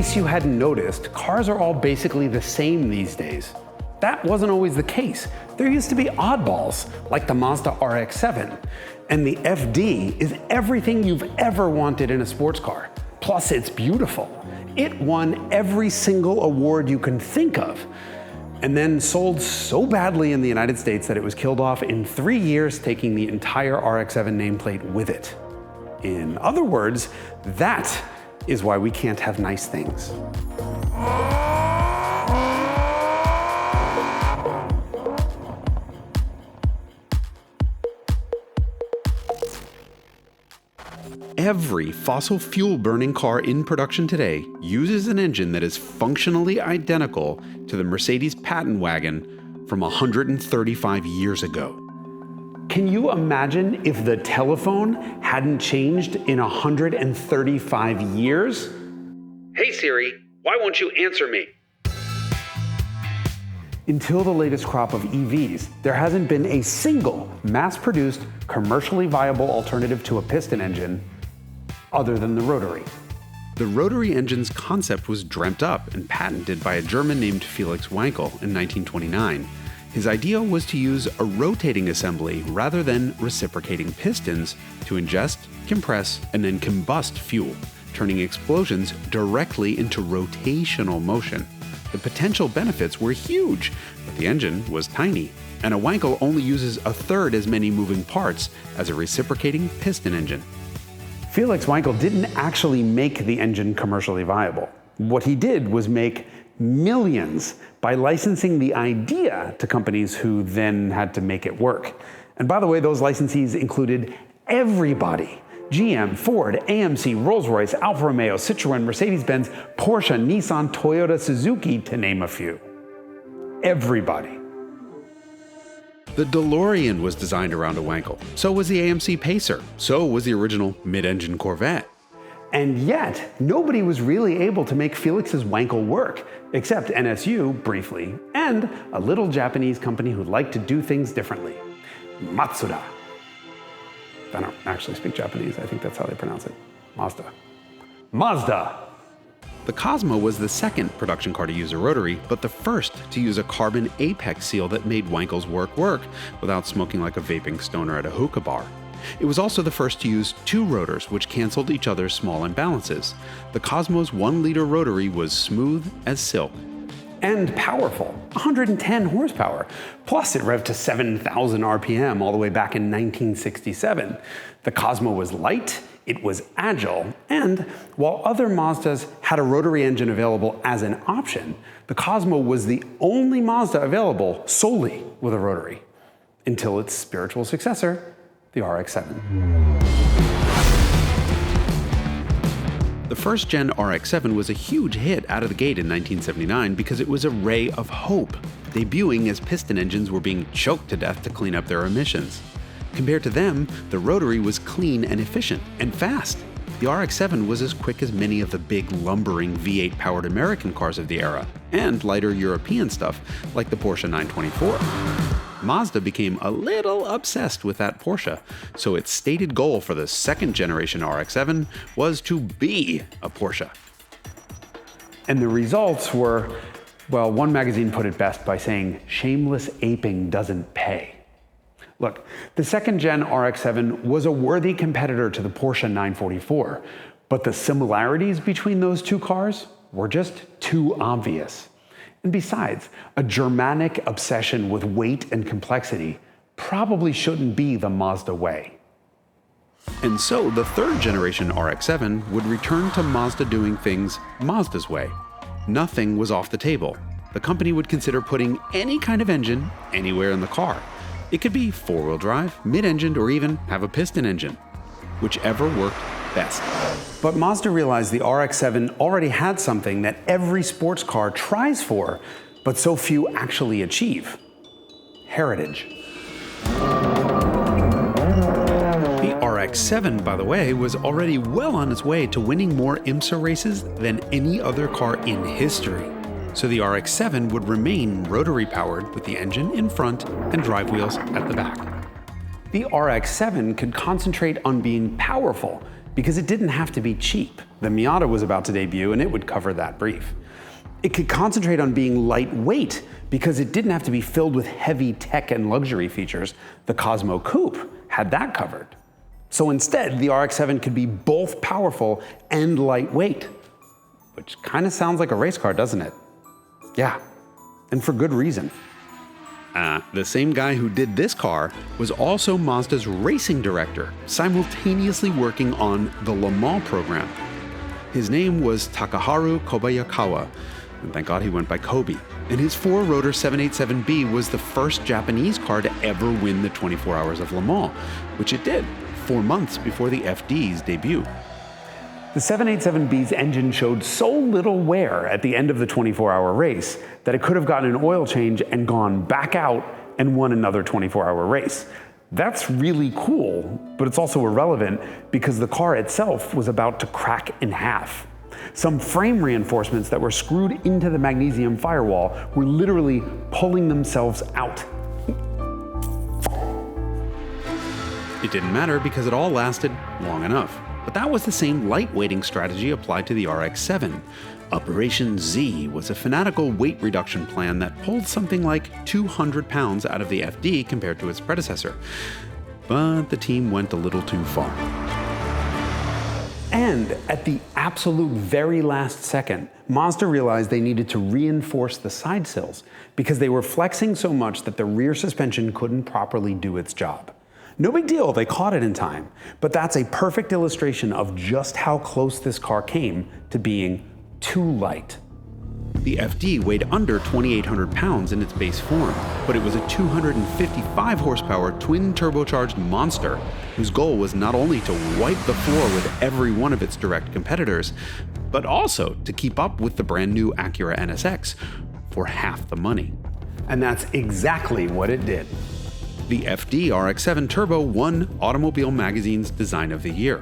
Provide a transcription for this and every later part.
case you hadn't noticed, cars are all basically the same these days. That wasn't always the case. There used to be oddballs, like the Mazda RX-7. And the FD is everything you've ever wanted in a sports car. Plus, it's beautiful. It won every single award you can think of, and then sold so badly in the United States that it was killed off in 3 years, taking the entire RX-7 nameplate with it. In other words, that is why we can't have nice things. Every fossil fuel burning car in production today uses an engine that is functionally identical to the Mercedes patent wagon from 135 years ago. Can you imagine if the telephone hadn't changed in 135 years? Hey Siri, why won't you answer me? Until the latest crop of EVs, there hasn't been a single mass-produced, commercially viable alternative to a piston engine other than the Rotary. The Rotary engine's concept was dreamt up and patented by a German named Felix Wankel in 1929. His idea was to use a rotating assembly rather than reciprocating pistons to ingest, compress, and then combust fuel, turning explosions directly into rotational motion. The potential benefits were huge, but the engine was tiny, and a Wankel only uses a third as many moving parts as a reciprocating piston engine. Felix Wankel didn't actually make the engine commercially viable. What he did was make millions by licensing the idea to companies who then had to make it work. And by the way, those licensees included everybody: GM, Ford, AMC, Rolls-Royce, Alfa Romeo, Citroën, Mercedes-Benz, Porsche, Nissan, Toyota, Suzuki, to name a few. Everybody. The DeLorean was designed around a Wankel. So was the AMC Pacer. So was the original mid-engine Corvette. And yet, nobody was really able to make Felix's Wankel work, except NSU, briefly, and a little Japanese company who liked to do things differently: Matsuda. I don't actually speak Japanese. I think that's how they pronounce it. Mazda. The Cosmo was the second production car to use a rotary, but the first to use a carbon apex seal that made Wankel's work without smoking like a vaping stoner at a hookah bar. It was also the first to use two rotors, which canceled each other's small imbalances. The Cosmo's 1-liter rotary was smooth as silk. And powerful, 110 horsepower. Plus it revved to 7,000 RPM all the way back in 1967. The Cosmo was light, it was agile, and while other Mazdas had a rotary engine available as an option, the Cosmo was the only Mazda available solely with a rotary, until its spiritual successor, the RX-7. The first-gen RX-7 was a huge hit out of the gate in 1979 because it was a ray of hope, debuting as piston engines were being choked to death to clean up their emissions. Compared to them, the rotary was clean and efficient and fast. The RX-7 was as quick as many of the big lumbering V8-powered American cars of the era, and lighter European stuff like the Porsche 924. Mazda became a little obsessed with that Porsche, so its stated goal for the second-generation RX-7 was to be a Porsche. And the results were, well, one magazine put it best by saying, "Shameless aping doesn't pay." Look, the second-gen RX-7 was a worthy competitor to the Porsche 944, but the similarities between those two cars were just too obvious. And besides, a Germanic obsession with weight and complexity probably shouldn't be the Mazda way. And so the third-generation RX-7 would return to Mazda doing things Mazda's way. Nothing was off the table. The company would consider putting any kind of engine anywhere in the car. It could be four-wheel drive, mid-engined, or even have a piston engine, whichever worked best. But Mazda realized the RX-7 already had something that every sports car tries for, but so few actually achieve: heritage. The RX-7, by the way, was already well on its way to winning more IMSA races than any other car in history. So the RX-7 would remain rotary-powered with the engine in front and drive wheels at the back. The RX-7 could concentrate on being powerful because it didn't have to be cheap. The Miata was about to debut and it would cover that brief. It could concentrate on being lightweight because it didn't have to be filled with heavy tech and luxury features. The Cosmo Coupe had that covered. So instead, the RX-7 could be both powerful and lightweight, which kind of sounds like a race car, doesn't it? Yeah, and for good reason. The same guy who did this car was also Mazda's racing director, simultaneously working on the Le Mans program. His name was Takaharu Kobayakawa, and thank God he went by Kobe. And his 4-rotor 787B was the first Japanese car to ever win the 24 Hours of Le Mans, which it did 4 months before the FD's debut. The 787B's engine showed so little wear at the end of the 24-hour race that it could have gotten an oil change and gone back out and won another 24-hour race. That's really cool, but it's also irrelevant because the car itself was about to crack in half. Some frame reinforcements that were screwed into the magnesium firewall were literally pulling themselves out. It didn't matter because it all lasted long enough. But that was the same lightweighting strategy applied to the RX-7. Operation Z was a fanatical weight reduction plan that pulled something like 200 pounds out of the FD compared to its predecessor. But the team went a little too far. And at the absolute very last second, Mazda realized they needed to reinforce the side sills because they were flexing so much that the rear suspension couldn't properly do its job. No big deal, they caught it in time, but that's a perfect illustration of just how close this car came to being too light. The FD weighed under 2,800 pounds in its base form, but it was a 255 horsepower twin-turbocharged monster whose goal was not only to wipe the floor with every one of its direct competitors, but also to keep up with the brand new Acura NSX for half the money. And that's exactly what it did. The FD RX-7 Turbo won Automobile Magazine's Design of the Year.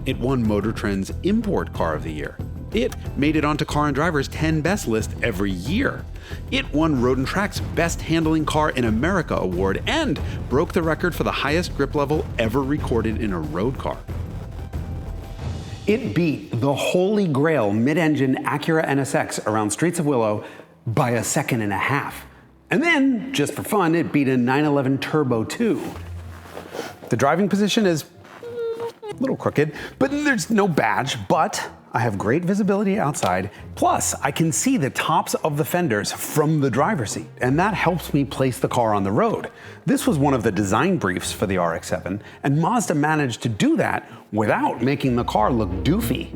It won Motor Trend's Import Car of the Year. It made it onto Car and Driver's 10 Best list every year. It won Road & Track's Best Handling Car in America award and broke the record for the highest grip level ever recorded in a road car. It beat the holy grail mid-engine Acura NSX around Streets of Willow by 1.5 seconds. And then, just for fun, it beat a 911 Turbo 2. The driving position is a little crooked, but there's no badge, but I have great visibility outside. Plus, I can see the tops of the fenders from the driver's seat, and that helps me place the car on the road. This was one of the design briefs for the RX-7, and Mazda managed to do that without making the car look doofy.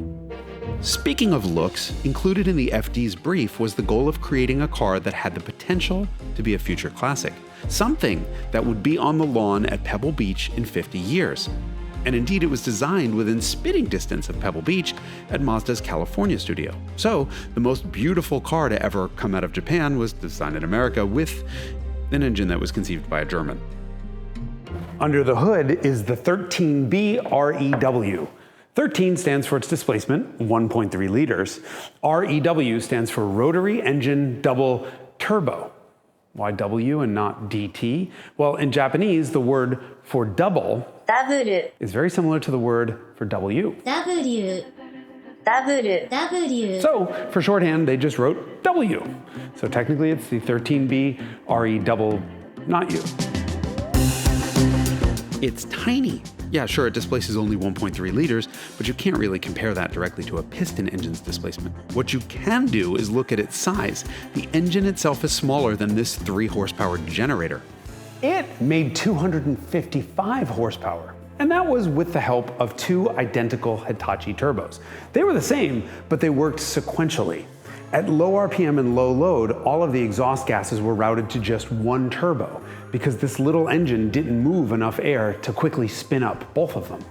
Speaking of looks, included in the FD's brief was the goal of creating a car that had the potential to be a future classic, something that would be on the lawn at Pebble Beach in 50 years. And indeed, it was designed within spitting distance of Pebble Beach at Mazda's California studio. So, the most beautiful car to ever come out of Japan was designed in America with an engine that was conceived by a German. Under the hood is the 13B REW. 13 stands for its displacement, 1.3 liters. REW stands for Rotary Engine Double Turbo. Why W and not DT? Well, in Japanese, the word for double is very similar to the word for W. So, for shorthand, they just wrote W. So technically, it's the 13B RE double, not U. It's tiny. Yeah, sure, it displaces only 1.3 liters, but you can't really compare that directly to a piston engine's displacement. What you can do is look at its size. The engine itself is smaller than this 3-horsepower generator. It made 255 horsepower, and that was with the help of 2 identical Hitachi turbos. They were the same, but they worked sequentially. At low RPM and low load, all of the exhaust gases were routed to just 1 turbo, because this little engine didn't move enough air to quickly spin up both of them.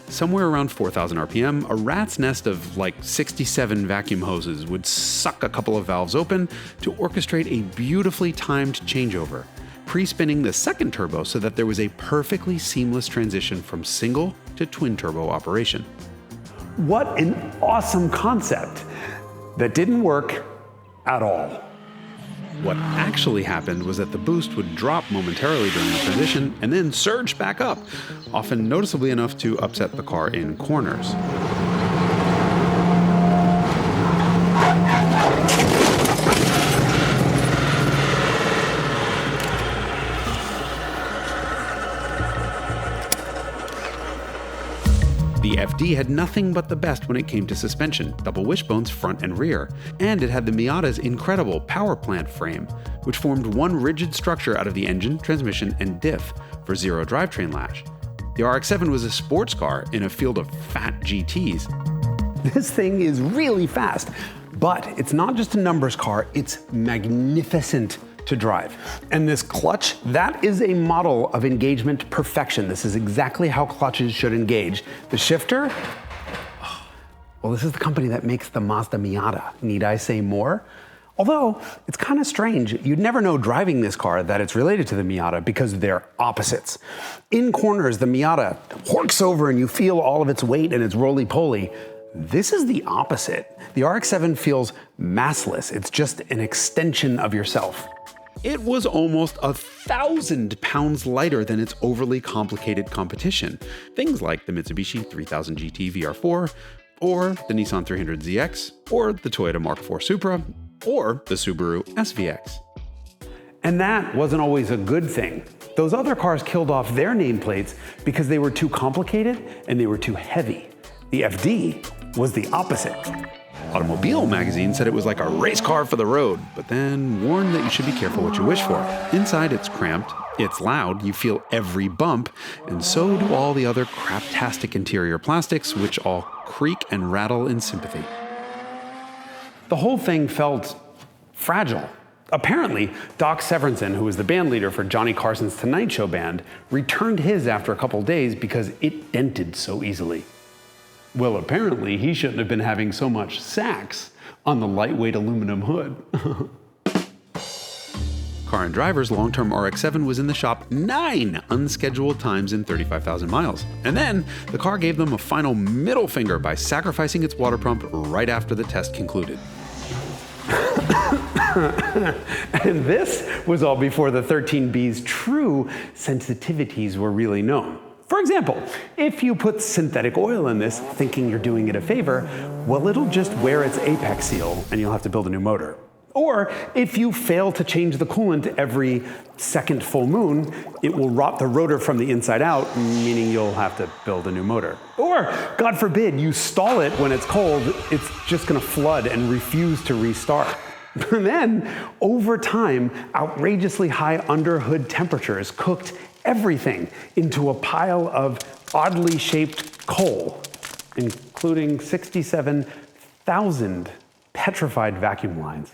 Somewhere around 4,000 RPM, a rat's nest of like 67 vacuum hoses would suck a couple of valves open to orchestrate a beautifully timed changeover, pre-spinning the second turbo so that there was a perfectly seamless transition from single to twin turbo operation. What an awesome concept! That didn't work at all. What actually happened was that the boost would drop momentarily during the transition and then surge back up, often noticeably enough to upset the car in corners. The FD had nothing but the best when it came to suspension, double wishbones front and rear, and it had the Miata's incredible power plant frame, which formed one rigid structure out of the engine, transmission, and diff for zero drivetrain lash. The RX-7 was a sports car in a field of fat GTs. This thing is really fast, but it's not just a numbers car, it's magnificent to drive. And this clutch, that is a model of engagement perfection. This is exactly how clutches should engage. The shifter, well, this is the company that makes the Mazda Miata. Need I say more? Although, it's kind of strange. You'd never know driving this car that it's related to the Miata because they're opposites. In corners, the Miata horks over and you feel all of its weight and its roly-poly. This is the opposite. The RX-7 feels massless. It's just an extension of yourself. It was almost 1,000 pounds lighter than its overly complicated competition. Things like the Mitsubishi 3000 GT VR4, or the Nissan 300ZX, or the Toyota Mark IV Supra, or the Subaru SVX. And that wasn't always a good thing. Those other cars killed off their nameplates because they were too complicated and they were too heavy. The FD was the opposite. Automobile magazine said it was like a race car for the road, but then warned that you should be careful what you wish for. Inside, it's cramped, it's loud, you feel every bump, and so do all the other craptastic interior plastics, which all creak and rattle in sympathy. The whole thing felt fragile. Apparently, Doc Severinsen, who was the band leader for Johnny Carson's Tonight Show band, returned his after a couple days because it dented so easily. Well, apparently he shouldn't have been having so much sax on the lightweight aluminum hood. Car and Driver's long-term RX-7 was in the shop 9 unscheduled times in 35,000 miles. And then the car gave them a final middle finger by sacrificing its water pump right after the test concluded. And this was all before the 13B's true sensitivities were really known. For example, if you put synthetic oil in this, thinking you're doing it a favor, well, it'll just wear its apex seal and you'll have to build a new motor. Or if you fail to change the coolant every second full moon, it will rot the rotor from the inside out, meaning you'll have to build a new motor. Or, God forbid, you stall it when it's cold, it's just gonna flood and refuse to restart. And then, over time, outrageously high under-hood temperatures cooked everything into a pile of oddly shaped coal, including 67,000 petrified vacuum lines.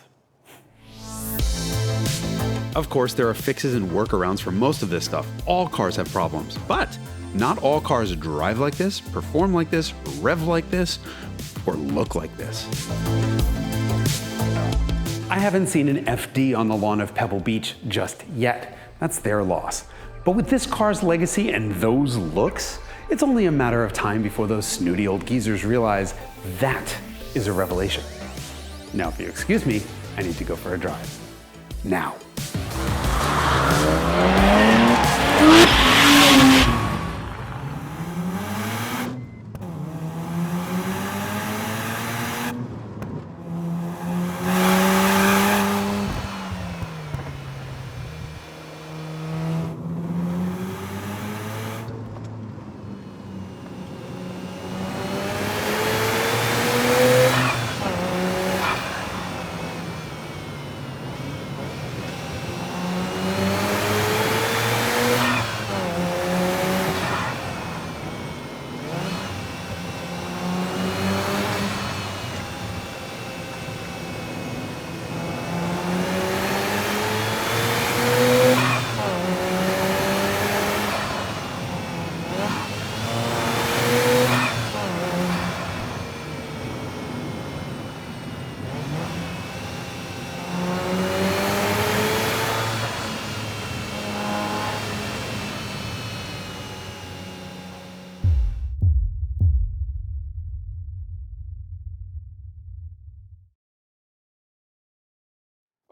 Of course, there are fixes and workarounds for most of this stuff. All cars have problems, but not all cars drive like this, perform like this, rev like this, or look like this. I haven't seen an FD on the lawn of Pebble Beach just yet. That's their loss. But with this car's legacy and those looks, it's only a matter of time before those snooty old geezers realize that is a revelation. Now, if you excuse me, I need to go for a drive. Now.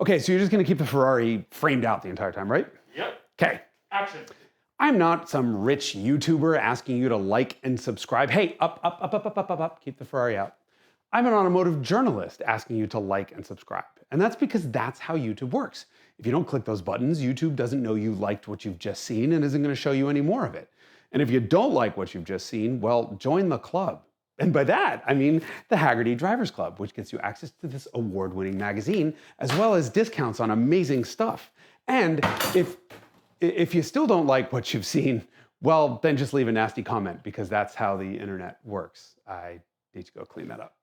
Okay, so you're just gonna keep the Ferrari framed out the entire time, right? Yep. Okay. Action. I'm not some rich YouTuber asking you to like and subscribe. Hey, up, up, up, up, up, up, up, up, keep the Ferrari out. I'm an automotive journalist asking you to like and subscribe. And that's because that's how YouTube works. If you don't click those buttons, YouTube doesn't know you liked what you've just seen and isn't gonna show you any more of it. And if you don't like what you've just seen, well, join the club. And by that, I mean the Hagerty Drivers Club, which gets you access to this award-winning magazine, as well as discounts on amazing stuff. And if you still don't like what you've seen, well, then just leave a nasty comment because that's how the internet works. I need to go clean that up.